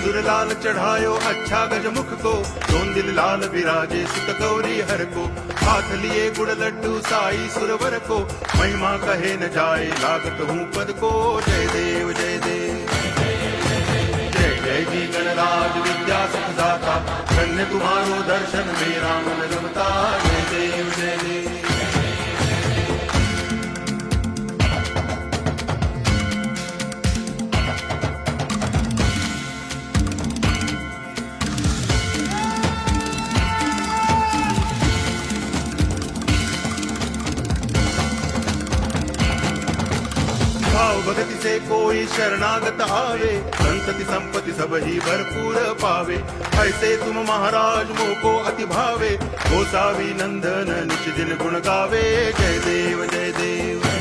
सिंदूर लाल चढ़ायो अच्छा गजमुख को, दोन दिल लाल विराजे सुत गौरी हर को, हाथ लिए गुड़ लड्डू साई सुरवर को, महिमा कहे न जाए लागत हूँ पद को। जय देव जय देव जय जय जी गणराज विद्या सुखदाता, धन्य तुम्हारो दर्शन मेरा मन रमता। जय देव जय देव भाव भगति से कोई शरणागत आवे, संतति संपत्ति सब ही भरपूर पावे। ऐसे तुम महाराज मोको अति भावे, गोसावी नंदन निच दिन गुण गावे। जय देव जय देव